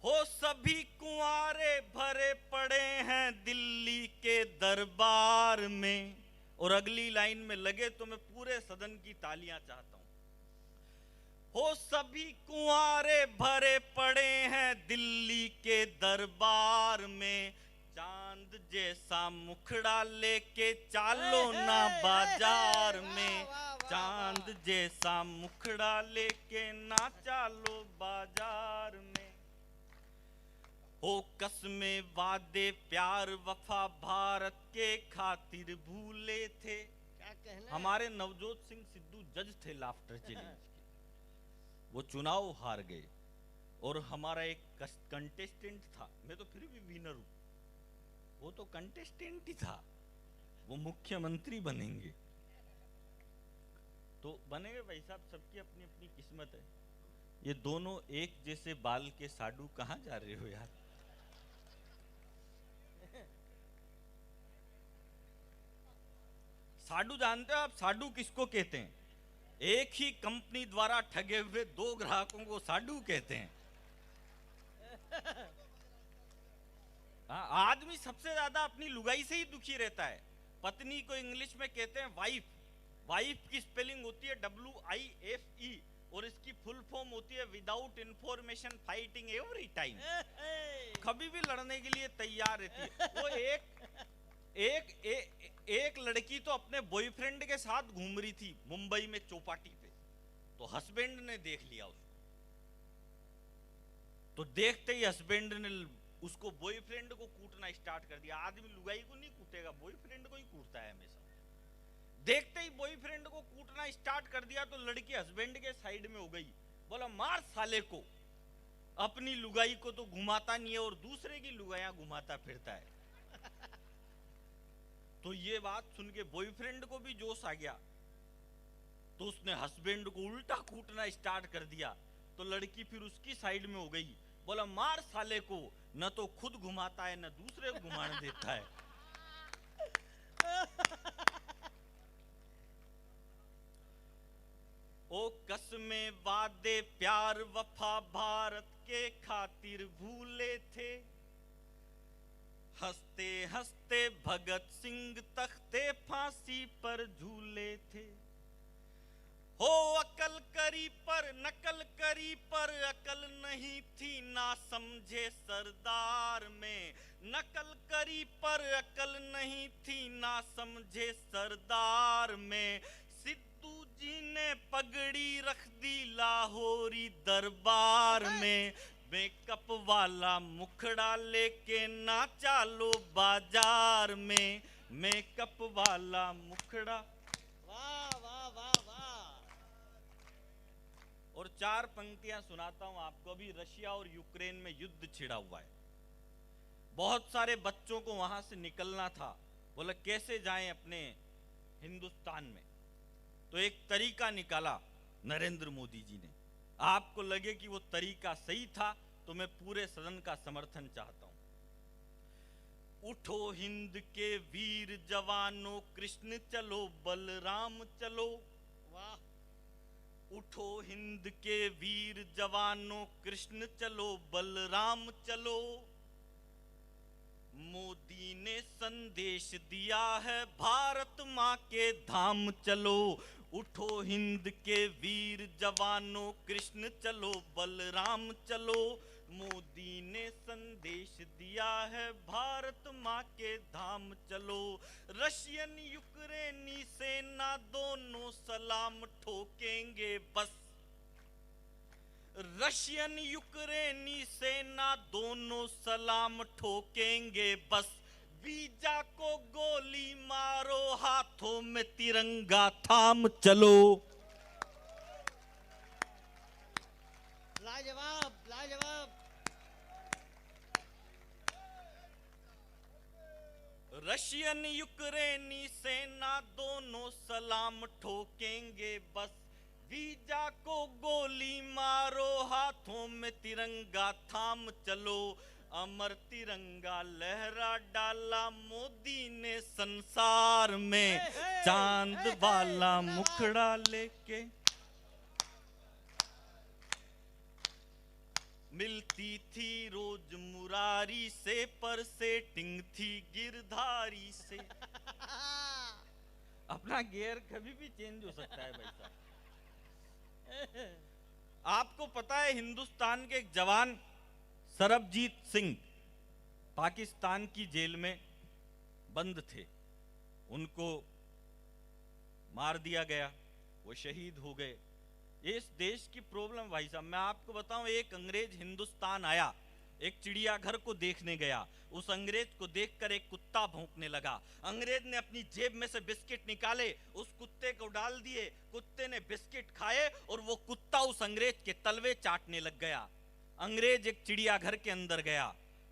हो सभी कुंवारे भरे पड़े हैं दिल्ली के दरबार में। और अगली लाइन में लगे तो मैं पूरे सदन की तालियां चाहता हूं। हो सभी कुंवारे भरे पड़े हैं दिल्ली के दरबार में, चांद जैसा मुखड़ा लेके चालो ना बाजार में, चांद जैसा मुखड़ा लेके ना चालो बाजार में। हो कसमे वादे प्यार वफा भारत के खातिर भूले थे। क्या कहना हमारे नवजोत सिंह सिद्धू जज थे लाफ्टर चैलेंज के, वो चुनाव हार गए और हमारा एक कंटेस्टेंट था, मैं तो फिर भी विनर हूं, वो तो कंटेस्टेंट ही था, वो मुख्यमंत्री बनेंगे। तो बनेंगे भाई साहब, सबकी अपनी अपनी किस्मत है। ये दोनों एक जैसे बाल के साडू कहां जा रहे हो यार? साडू जानते हो आप साडू किसको कहते हैं? एक ही कंपनी द्वारा ठगे हुए 2 ग्राहकों को साडू कहते हैं। हाँ, आदमी सबसे ज्यादा अपनी लुगाई से ही दुखी रहता है। पत्नी को इंग्लिश में कहते हैं वाइफ। वाइफ की स्पेलिंग होती है WIFE और इसकी फुल फॉर्म होती है without information fighting every time. कभी भी लड़ने के लिए तैयार रहती है। वो एक लड़की तो अपने बॉयफ्रेंड के साथ घूम रही थी मुंबई में चौपाटी पे, तो हस्बैंड ने देख लिया उसको। तो देखते ही हस्बैंड ने उसको बॉयफ्रेंड को कूटना स्टार्ट कर दिया। आदमी लुगाई को नहीं कूटेगा, बॉयफ्रेंड को ही कूटता है हमेशा। देखते ही बॉयफ्रेंड को कूटना स्टार्ट कर दिया तो लड़की हस्बैंड के साइड में हो गई, बोला मार साले को, अपनी लुगाई को तो घुमाता नहीं है और दूसरे की लुगाइयां घुमाता फिरता है। तो ये बात सुन के बॉयफ्रेंड को भी जोश आ गया, तो उसने हस्बैंड को उल्टा कूटना स्टार्ट कर दिया। तो लड़की फिर उसकी साइड में हो गई, बोला मार साले को, न तो खुद घुमाता है न दूसरे को घुमाने देता है। ओ कसमे वादे प्यार वफा भारत के खातिर भूले थे, हंसते हंसते भगत सिंह तख्ते फांसी पर झूले थे। हो अकल करी पर नकल करी पर अकल नहीं थी ना समझे सरदार में, नकल करी पर अकल नहीं थी ना समझे सरदार में। सिद्धू जी ने पगड़ी रख दी लाहौरी दरबार में, मेकअप वाला मुखड़ा लेके ना चालो बाजार में, मेकअप वाला मुखड़ा। वाह वाह वाह वाह। और चार पंक्तियां सुनाता हूं आपको। अभी रशिया और यूक्रेन में युद्ध छिड़ा हुआ है, बहुत सारे बच्चों को वहां से निकलना था, बोला कैसे जाएं अपने हिंदुस्तान में। तो एक तरीका निकाला नरेंद्र मोदी जी ने। आपको लगे कि वो तरीका सही था तो मैं पूरे सदन का समर्थन चाहता हूं। उठो हिंद के वीर जवानों, कृष्ण चलो बलराम चलो। वाह। उठो हिंद के वीर जवानों, कृष्ण चलो बलराम चलो। मोदी ने संदेश दिया है भारत माँ के धाम चलो। उठो हिंद के वीर जवानों, कृष्ण चलो बलराम चलो। मोदी ने संदेश दिया है भारत माँ के धाम चलो। रशियन यूक्रेनी सेना दोनों सलाम ठोकेंगे बस, रशियन यूक्रेनी सेना दोनों सलाम ठोकेंगे बस। वीजा को गोली मारो, हाथों में तिरंगा थाम चलो। लाजवाब लाजवाब। रशियन यूक्रेनी सेना दोनों सलाम ठोकेंगे बस। वीजा को गोली मारो, हाथों में तिरंगा थाम चलो। अमर तिरंगा लहरा डाला मोदी ने संसार में, चांद वाला मुखड़ा लेके। मिलती थी रोज मुरारी से, पर सेटिंग थी गिरधारी से। अपना गियर कभी भी चेंज हो सकता है भाई साहब। आपको पता है हिंदुस्तान के एक जवान सरबजीत सिंह पाकिस्तान की जेल में बंद थे, उनको मार दिया गया, वो शहीद हो गए। इस देश की प्रॉब्लम भाई साहब, मैं आपको बताऊं, एक अंग्रेज हिंदुस्तान आया, एक चिड़ियाघर को देखने गया। उस अंग्रेज को देखकर एक कुत्ता भौंकने लगा। अंग्रेज ने अपनी जेब में से बिस्किट निकाले, उस कुत्ते को डाल दिए। कुत्ते ने बिस्किट खाए और वो कुत्ता उस अंग्रेज के तलवे चाटने लग गया। अंग्रेज एक चिड़ियाघर के अंदर गया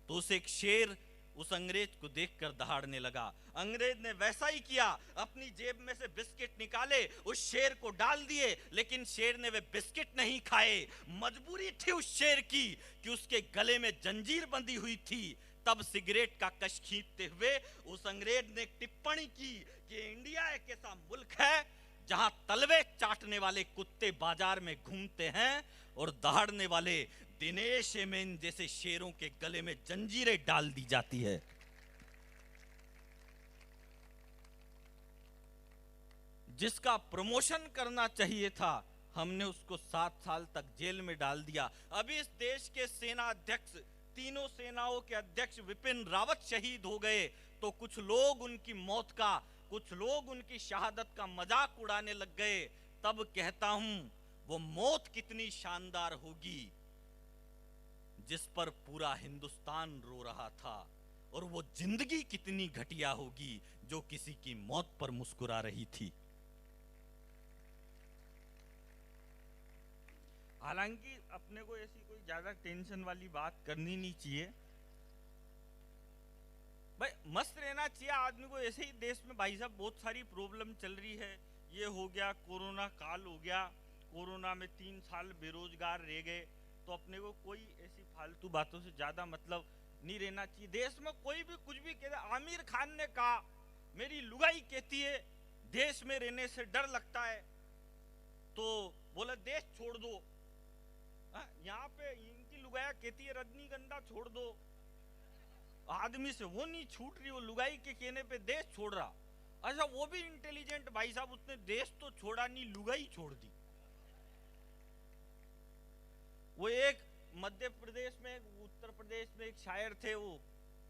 तो उसे एक शेर उस अंग्रेज को देखकर दहाड़ने लगा। अंग्रेज ने वैसा ही किया, अपनी जेब में से बिस्किट निकाले, उस शेर को डाल दिए, लेकिन शेर ने वे बिस्किट नहीं खाए। मजबूरी थी उस शेर की कि उसके गले में जंजीर बंधी हुई थी। तब सिगरेट का कश खींचते हुए उस अंग्रेज ने टिप्पणी की कि इंडिया एक ऐसा मुल्क है जहां तलवे चाटने वाले कुत्ते बाजार में घूमते हैं और दहाड़ने वाले दिनेश एमेन जैसे शेरों के गले में जंजीरें डाल दी जाती है। जिसका प्रमोशन करना चाहिए था, हमने उसको 7 साल तक जेल में डाल दिया। अभी इस देश के सेना अध्यक्ष, तीनों सेनाओं के अध्यक्ष विपिन रावत शहीद हो गए, तो कुछ लोग उनकी मौत का, कुछ लोग उनकी शहादत का मजाक उड़ाने लग गए। तब कहता हूं, वो मौत कितनी शानदार होगी जिस पर पूरा हिंदुस्तान रो रहा था, और वो जिंदगी कितनी घटिया होगी जो किसी की मौत पर मुस्कुरा रही थी। हालांकि अपने को ऐसी कोई ज्यादा टेंशन वाली बात करनी नहीं चाहिए। भाई मस्त रहना चाहिए आदमी को। ऐसे ही देश में भाई साहब बहुत सारी प्रॉब्लम चल रही है। ये हो गया, कोरोना काल हो गया, कोरोना में 3 साल बेरोजगार रह गए, तो अपने को कोई ऐसी फालतू बातों से ज्यादा मतलब नहीं रहना चाहिए। देश में कोई भी कुछ भी कह, आमिर खान ने कहा, मेरी लुगाई कहती है देश में रहने से डर लगता है, तो बोला देश छोड़ दो। यहाँ पे इनकी लुगाया कहती है रजनीगंधा छोड़ दो, आदमी से वो नहीं छूट रही, वो लुगाई के कहने पे देश छोड़ रहा। अच्छा वो भी इंटेलिजेंट भाई साहब, उसने देश तो छोड़ा नहीं, लुगाई छोड़ दी। वो एक मध्य प्रदेश में, उत्तर प्रदेश में एक शायर थे, वो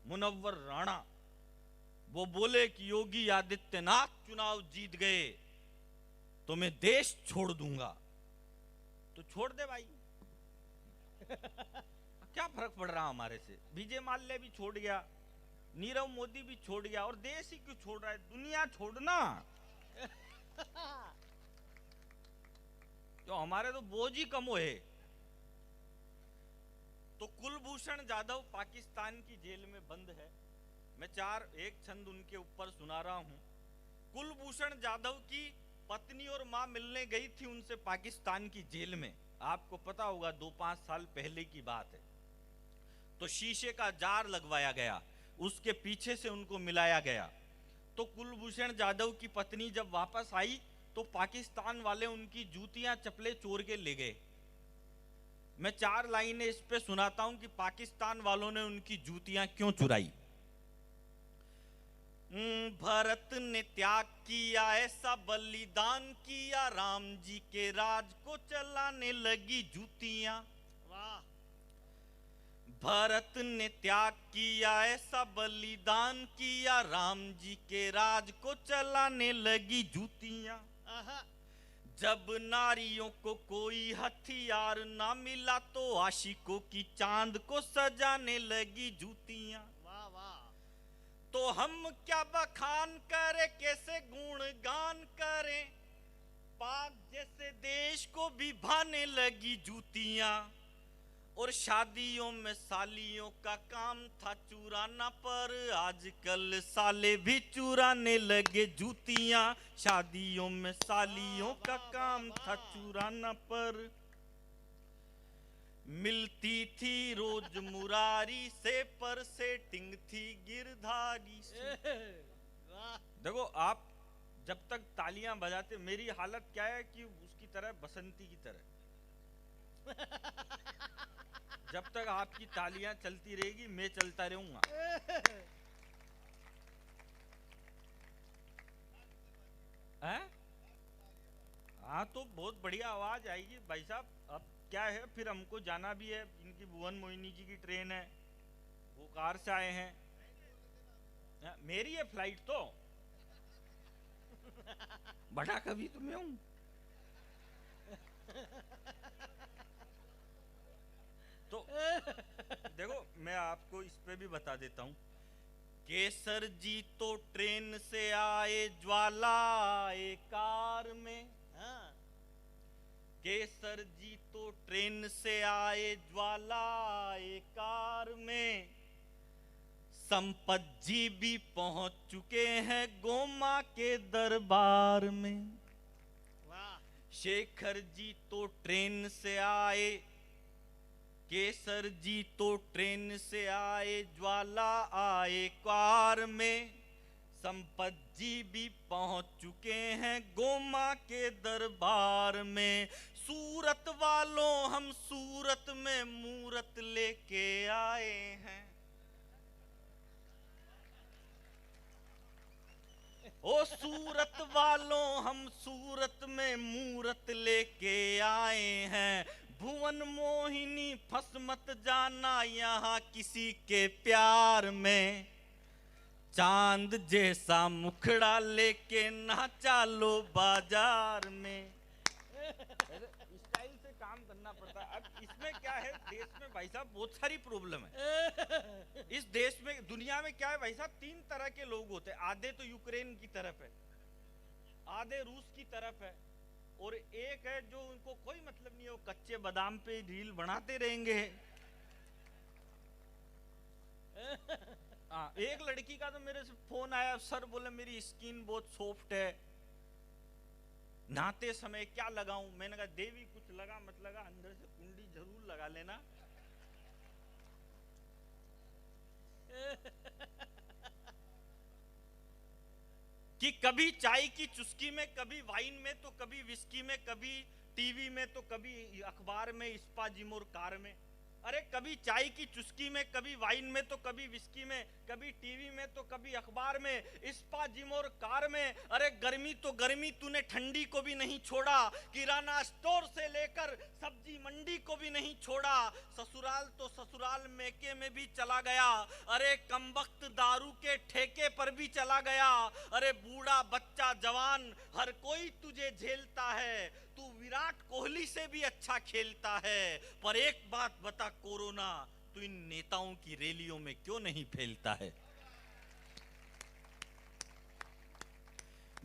मुनव्वर राणा, वो बोले कि योगी आदित्यनाथ चुनाव जीत गए तो मैं देश छोड़ दूंगा। तो छोड़ दे भाई क्या फर्क पड़ रहा हमारे से। विजय माल्या भी छोड़ गया, नीरव मोदी भी छोड़ गया, और देश ही क्यों छोड़ रहा है, दुनिया छोड़ना। तो हमारे तो बोझ ही कम है। तो कुलभूषण जाधव पाकिस्तान की जेल में बंद है। मैं एक छंद उनके ऊपर सुना रहा हूं। कुलभूषण जाधव की पत्नी और मां मिलने गई थी उनसे पाकिस्तान की जेल में। आपको पता होगा 2-5 साल पहले की बात है। तो शीशे का जार लगवाया गया, उसके पीछे से उनको मिलाया गया। तो कुलभूषण जाधव की पत्नी जब वापस आई तो पाकिस्तान वाले उनकी जूतियां चप्पलें चोर के ले गए। मैं 4 लाइनें इस पे सुनाता हूं कि पाकिस्तान वालों ने उनकी जूतियां क्यों चुराई। भरत ने त्याग किया ऐसा बलिदान किया, राम जी के राज को चलाने लगी जूतियां। वाह। भरत ने त्याग किया ऐसा बलिदान किया, राम जी के राज को चलाने लगी जूतियां। जब नारियों को कोई हथियार ना मिला तो आशिकों की चांद को सजाने लगी जूतियां। वाह वाह। तो हम क्या बखान करें, कैसे गुणगान करें, पाक जैसे देश को भी भाने लगी जूतियां। और शादियों में सालियों का काम था चुराना, पर आजकल साले भी चुराने लगे जूतियां। शादियों में सालियों का काम था चुराना, पर मिलती थी रोज मुरारी से, पर सेटिंग थी गिरधारी से। देखो आप जब तक तालियां बजाते, मेरी हालत क्या है कि उसकी तरह, बसंती की तरह। जब तक आपकी तालियां चलती रहेगी मैं चलता रहूंगा। हाँ तो बहुत बढ़िया आवाज आएगी भाई साहब। अब क्या है, फिर हमको जाना भी है, इनकी भुवन मोहिनी जी की ट्रेन है, वो कार से आए हैं। मेरी है फ्लाइट तो बड़ा कभी तो मैं हूं। तो देखो मैं आपको इस पे भी बता देता हूं। केसर जी तो ट्रेन से आए, ज्वाला आए कार में। हाँ। केसर जी तो ट्रेन से आए, ज्वाला आए कार में। संपत जी भी पहुंच चुके हैं गोमा के दरबार में। वाह। शेखर जी तो ट्रेन से आए, केसर जी तो ट्रेन से आए, ज्वाला आए कार में। संपत जी भी पहुंच चुके हैं गोमा के दरबार में। सूरत वालों हम सूरत में मूरत लेके आए हैं। ओ सूरत वालों हम सूरत में मूरत लेके आए हैं। भुवन मोहिनी फंस मत जाना यहाँ किसी के प्यार में। चांद जैसा मुखड़ा लेके ना चालो बाजार में। स्टाइल से काम करना पड़ता है। अब इसमें क्या है, देश में भाई साहब बहुत सारी प्रॉब्लम है। इस देश में, दुनिया में क्या है भाई साहब, 3 तरह के लोग होते हैं। आधे तो यूक्रेन की तरफ है, आधे रूस की तरफ है, और एक है जो उनको कोई मतलब नहीं है, वो कच्चे बादाम पे रील बनाते रहेंगे। एक लड़की का तो मेरे से फोन आया, सर बोले मेरी स्किन बहुत सॉफ्ट है, नहाते समय क्या लगाऊं? मैंने कहा देवी कुछ लगा मत लगा, अंदर से कुंडी जरूर लगा लेना। कि कभी चाय की चुस्की में, कभी वाइन में, तो कभी विस्की में, कभी टीवी में, तो कभी अखबार में, स्पा जिम और कार में। अरे कभी चाय की चुस्की में, कभी वाइन में, तो कभी विस्की में, कभी टीवी में, तो कभी अखबार में, स्पा जिम और कार में। अरे गर्मी तो गर्मी, तूने ठंडी को भी नहीं छोड़ा, किराना स्टोर से लेकर सब्जी मंडी को भी नहीं छोड़ा, ससुराल तो ससुराल मेके में भी चला गया, अरे कमबख्त दारू के ठेके पर भी चला गया, अरे बूढ़ा बच्चा जवान हर कोई तुझे झेलता है, तू विराट कोहली से भी अच्छा खेलता है। पर एक बात बता कोरोना, तू इन नेताओं की रैलियों में क्यों नहीं फैलता है?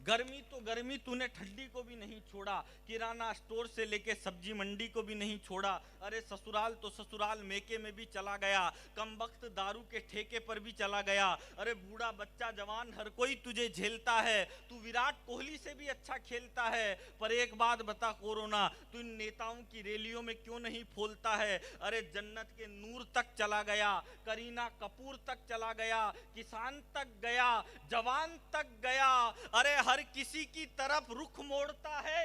गर्मी तो गर्मी, तूने ठंडी को भी नहीं छोड़ा, किराना स्टोर से लेके सब्जी मंडी को भी नहीं छोड़ा, अरे ससुराल तो ससुराल मेके में भी चला गया, कमबख्त दारू के ठेके पर भी चला गया, अरे बूढ़ा बच्चा जवान हर कोई तुझे झेलता है, तू विराट कोहली से भी अच्छा खेलता है। पर एक बात बता कोरोना, तू इन नेताओं की रैलियों में क्यों नहीं फूलता है? अरे जन्नत के नूर तक चला गया, करीना कपूर तक चला गया, किसान तक गया, जवान तक गया, अरे हर किसी की तरफ रुख मोड़ता है,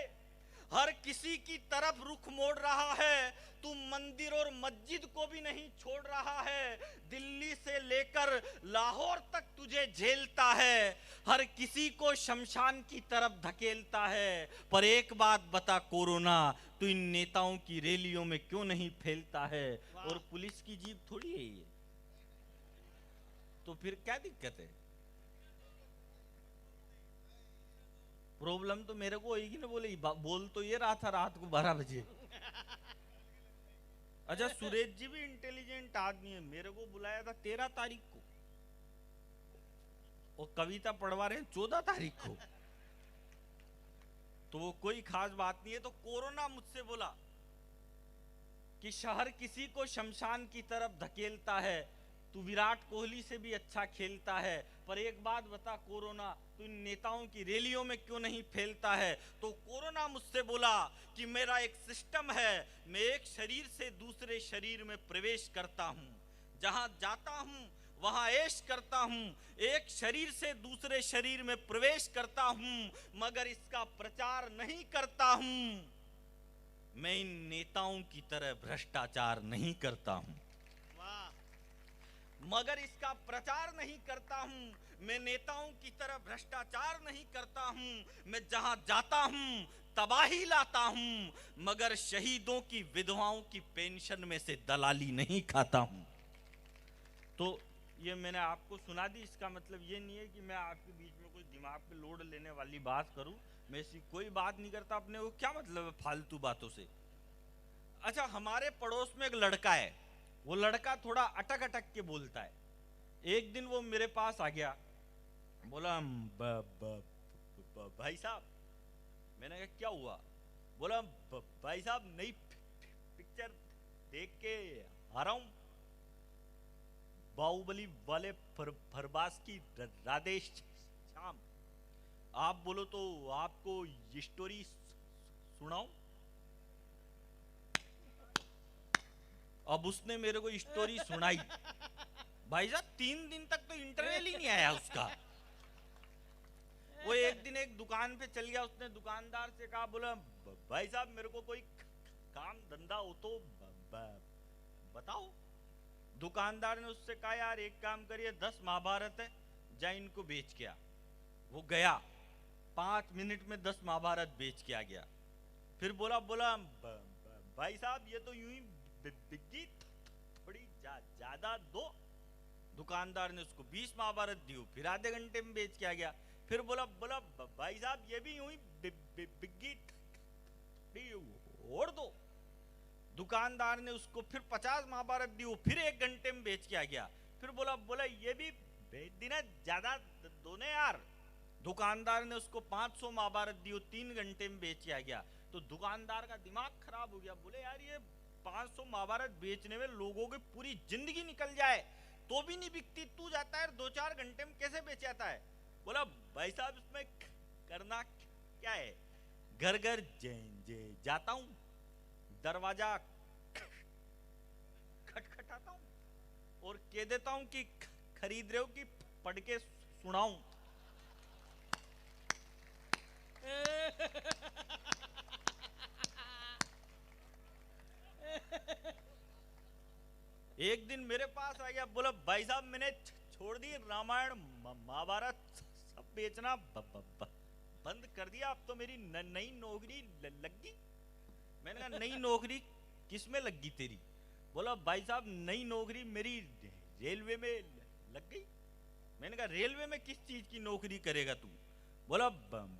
हर किसी की तरफ रुख मोड़ रहा है। तू मंदिर और मस्जिद को भी नहीं छोड़ रहा है, दिल्ली से लेकर लाहौर तक तुझे झेलता है, हर किसी को शमशान की तरफ धकेलता है। पर एक बात बता कोरोना, तू इन नेताओं की रैलियों में क्यों नहीं फैलता है? और पुलिस की जीप थोड़ी है ये, तो फिर क्या दिक्कत है? प्रॉब्लम तो मेरे को होगी ना, बोल तो ये रहा था रात को 12 बजे। अच्छा सुरेश जी भी इंटेलिजेंट आदमी है, मेरे को बुलाया था 13 तारीख को और कविता पढ़वा रहे हैं 14 तारीख को, तो वो कोई खास बात नहीं है। तो कोरोना मुझसे बोला कि शहर किसी को शमशान की तरफ धकेलता है, तू विराट कोहली से भी अच्छा खेलता है। पर एक बात बता कोरोना, तू इन नेताओं की रैलियों में क्यों नहीं फैलता है? तो कोरोना मुझसे बोला कि मेरा एक सिस्टम है, मैं एक शरीर से दूसरे शरीर में प्रवेश करता हूं, जहां जाता हूं वहां ऐश करता हूं, एक शरीर से दूसरे शरीर में प्रवेश करता हूं, मगर इसका प्रचार नहीं करता हूं। मैं इन नेताओं की तरह भ्रष्टाचार नहीं करता हूं, मगर इसका प्रचार नहीं करता हूं। मैं नेताओं की तरह भ्रष्टाचार नहीं करता हूं, मैं जहां जाता हूं तबाही लाता हूं, मगर शहीदों की विधवाओं की पेंशन में से दलाली नहीं खाता हूं। तो ये मैंने आपको सुना दी, इसका मतलब ये नहीं है कि मैं आपके बीच में कोई दिमाग पे लोड लेने वाली बात करूं, मैं ऐसी कोई बात नहीं करता। अपने को क्या मतलब है फालतू बातों से? अच्छा हमारे पड़ोस में एक लड़का है, वो लड़का थोड़ा अटक अटक के बोलता है। एक दिन वो मेरे पास आ गया, बोला भाई साहब, मैंने कहा क्या हुआ? बोला भाई साहब नई पिक्चर देख के आ रहा हूं, बाहुबली वाले फरबास की राधेश श्याम, आप बोलो तो आपको ये स्टोरी सुनाऊं? अब उसने मेरे को स्टोरी सुनाई, भाई साहब 3 दिन तक तो इंटरवल ही नहीं आया उसका। वो एक दिन एक दुकान पे चल गया, उसने दुकानदार से कहा, बोला भाई साहब मेरे को कोई काम धंधा हो तो बताओ। दुकानदार ने उससे कहा यार एक काम करिए, 10 महाभारत है, जा इनको बेच के आ। वो गया, 5 मिनट में 10 महाभारत बेच के आ गया। फिर बोला भाई साहब ये तो यूं ही बिग्गी, थोड़ी ज्यादा दो। दुकानदार ने उसको 20 महाभारत दी, फिर आधे घंटे में बेच के आ गया। फिर बोला भाई साहब ये भी यूं ही बिग्गी और दो। दुकानदार ने उसको फिर 50 महाभारत दी, फिर 1 घंटे में बेच के आ गया। फिर बोला ये भी बेच देना, ज्यादा दो ने यार। दुकानदार ने उसको 500 महाभारत दी, 3 घंटे में बेच के आ गया। तो दुकानदार का दिमाग खराब हो गया, बोले यार ये 500 महाभारत बेचने में लोगों की पूरी जिंदगी निकल जाए, तो भी नहीं बिकती, तू जाता है 2-4 घंटे में कैसे बेच जाता है? बोला भाई साहब इसमें करना क्या है, घर घर जाता हूं, दरवाजा खटखटाता हूं और कह देता हूं कि खरीद रहे हो कि पढ़ के सुनाऊं। एक दिन मेरे पास आ गया, बोला भाई साहब मैंने छोड़ दी रामायण महाभारत सब बेचना बंद कर दिया, अब तो मेरी नई नौकरी लग गई। मैंने कहा नई नौकरी किसमें लग गई तेरी? बोला भाई साहब नई नौकरी मेरी रेलवे में लग गई। मैंने कहा रेलवे में किस चीज की नौकरी करेगा तू? बोला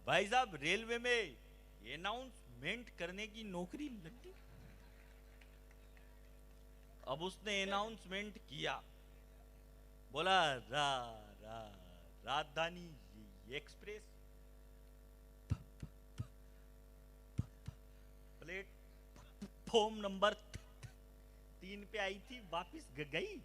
भाई साहब रेलवे में अनाउंसमेंट करने की नौकरी लग गई। अब उसने अनाउंसमेंट किया, बोला राजधानी एक्सप्रेस प्लेटफॉर्म नंबर 3 पे आई थी, वापिस गई।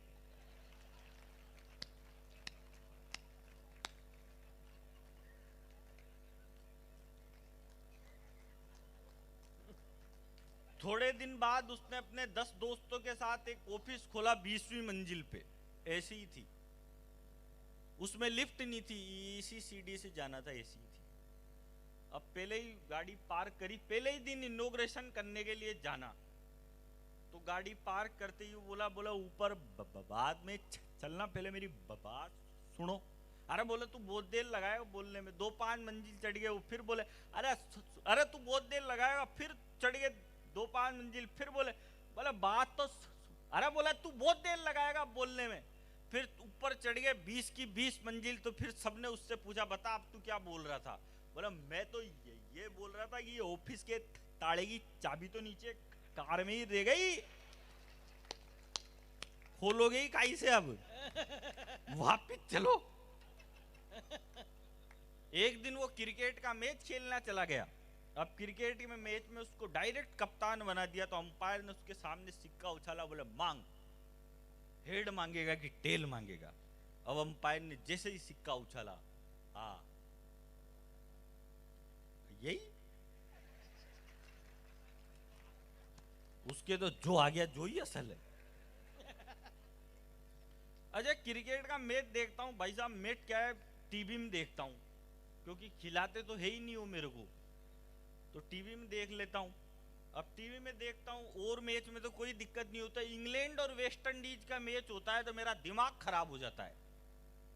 थोड़े दिन बाद उसने अपने 10 दोस्तों के साथ एक ऑफिस खोला 20वीं मंजिल पे, ऐसी ही थी, उसमें लिफ्ट नहीं थी, इसी सीढ़ी से जाना था, ऐसी ही थी। अब पहले ही गाड़ी पार्क करी, पहले ही दिन इनॉग्रेशन करने के लिए जाना, तो गाड़ी पार्क करते ही बोला ऊपर बाद में चलना, पहले मेरी बात सुनो। अरे बोले तू बहुत देर लगाएगा बोलने में, 2-5 मंजिल चढ़ गए। फिर बोले अरे तू बहुत देर लगाएगा, फिर चढ़ गए 2-5 मंजिल, फिर बोले बात तो, अरे बोला तू बहुत देर लगाएगा बोलने में, फिर ऊपर चढ़ गए 20 की 20 मंजिल। तो फिर सबने उससे पूछा बता अब तू क्या बोल रहा था? बोला मैं तो ये बोल रहा था कि ये ऑफिस के ताले की चाबी तो नीचे कार में ही रह गई, खोलोगे ही काई से, अब वापिस चलो। एक दिन वो क्रिकेट का मैच खेलना चला गया। अब क्रिकेट में मैच में उसको डायरेक्ट कप्तान बना दिया, तो अंपायर ने उसके सामने सिक्का उछाला, बोले मांग, हेड मांगेगा कि टेल मांगेगा? अब अंपायर ने जैसे ही सिक्का उछाला, हाँ यही, उसके तो जो आ गया जो ही असल है। अजय क्रिकेट का मैच देखता हूँ भाई साहब, मैच क्या है टीवी में देखता हूँ, क्योंकि खिलाते तो है ही नहीं हो मेरे को, तो टीवी में देख लेता हूँ। अब टीवी में देखता हूँ और मैच में तो कोई दिक्कत नहीं होता, इंग्लैंड और वेस्ट इंडीज का मैच होता है तो मेरा दिमाग खराब हो जाता है,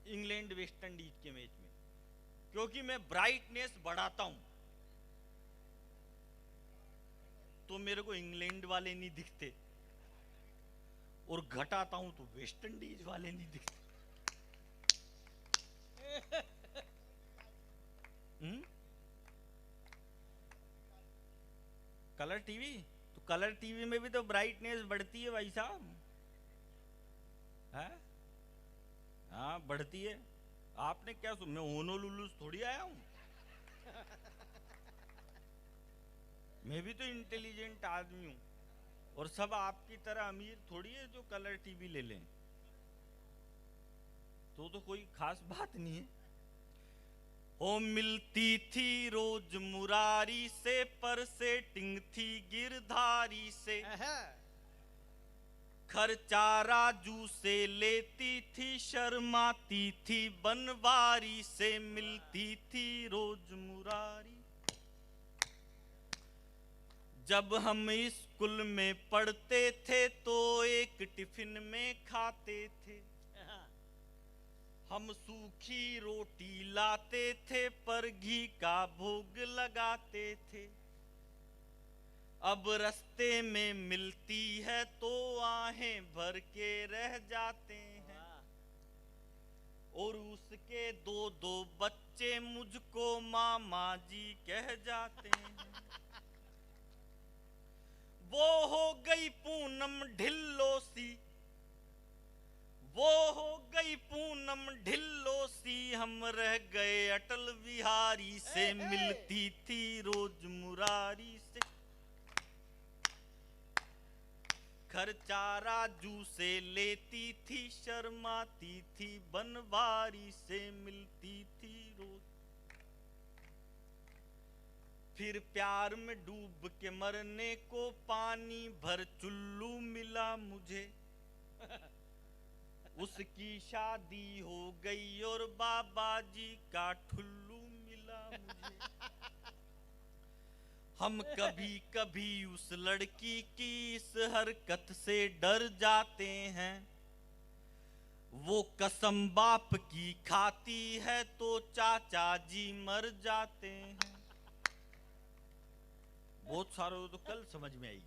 इंग्लैंड वेस्ट इंडीज के मैच में, क्योंकि मैं ब्राइटनेस बढ़ाता हूँ तो मेरे को इंग्लैंड वाले नहीं दिखते, और घटाता हूं तो वेस्ट इंडीज वाले नहीं दिखते। कलर टीवी, तो कलर टीवी में भी तो ब्राइटनेस बढ़ती है भाई साहब, है? हाँ बढ़ती है। आपने क्या सुन, मैं होनोलुलु थोड़ी आया हूं, मैं भी तो इंटेलिजेंट आदमी हूं, और सब आपकी तरह अमीर थोड़ी है जो कलर टीवी ले लें, तो कोई खास बात नहीं है। ओ मिलती थी रोज मुरारी से, पर सेटिंग थी गिरधारी से, खर्चा राजू से लेती थी, शर्माती थी बनवारी से, मिलती थी रोज मुरारी। जब हम स्कूल में पढ़ते थे तो एक टिफिन में खाते थे, हम सूखी रोटी लाते थे पर घी का भोग लगाते थे। अब रास्ते में मिलती है तो आहें भर के रह जाते हैं, और उसके 2-2 बच्चे मुझको मामा जी कह जाते हैं। वो हो गई पूनम ढिल्लो सी, वो हो गई पूनम ढिल्लो सी, हम रह गए अटल बिहारी से, मिलती थी रोज मुरारी से। खर्चा राजू से लेती थी, शर्माती थी, बनवारी से मिलती थी रोज। फिर प्यार में डूब के मरने को पानी भर चुल्लू मिला मुझे। उसकी शादी हो गई और बाबा जी का ठुल्लू मिला मुझे। हम कभी कभी उस लड़की की इस हरकत से डर जाते हैं। वो कसम बाप की खाती है तो चाचा जी मर जाते हैं। बहुत सारे तो कल समझ में आई।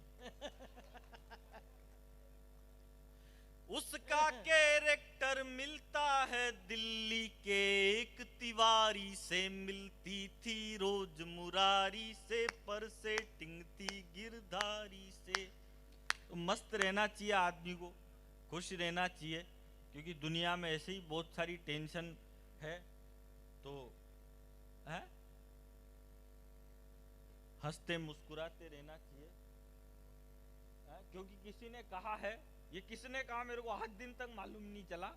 उसका कैरेक्टर मिलता है दिल्ली के एक तिवारी से, मिलती थी रोज मुरारी से, पर से टिंगती गिरधारी से। तो मस्त रहना चाहिए आदमी को, खुश रहना चाहिए, क्योंकि दुनिया में ऐसे ही बहुत सारी टेंशन है। तो है हंसते मुस्कुराते रहना चाहिए। क्योंकि किसी ने कहा है, ये किसने कहा मेरे को आज दिन तक मालूम नहीं चला,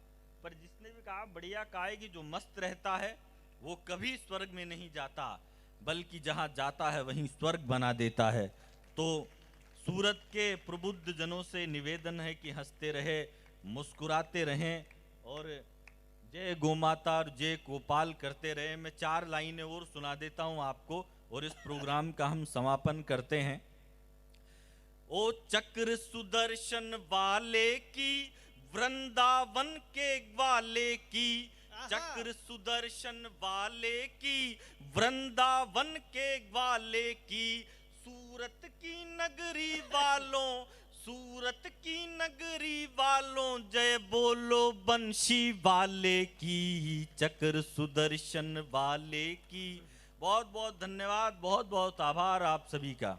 पर जिसने भी कहा बढ़िया कहा है कि जो मस्त रहता है वो कभी स्वर्ग में नहीं जाता, बल्कि जहां जाता है वहीं स्वर्ग बना देता है। तो सूरत के प्रबुद्ध जनों से निवेदन है कि हंसते रहे, मुस्कुराते रहें और जय गोमाता और जय गोपाल करते रहे। मैं 4 लाइनें और सुना देता हूं आपको और इस प्रोग्राम का हम समापन करते हैं। ओ चक्र सुदर्शन वाले की, वृंदावन के वाले की, चक्र सुदर्शन वाले की, वृंदावन के वाले की, सूरत की नगरी वालों, सूरत की नगरी वालों, जय बोलो बंशी वाले की, चक्र सुदर्शन वाले की। बहुत बहुत धन्यवाद, बहुत बहुत आभार आप सभी का।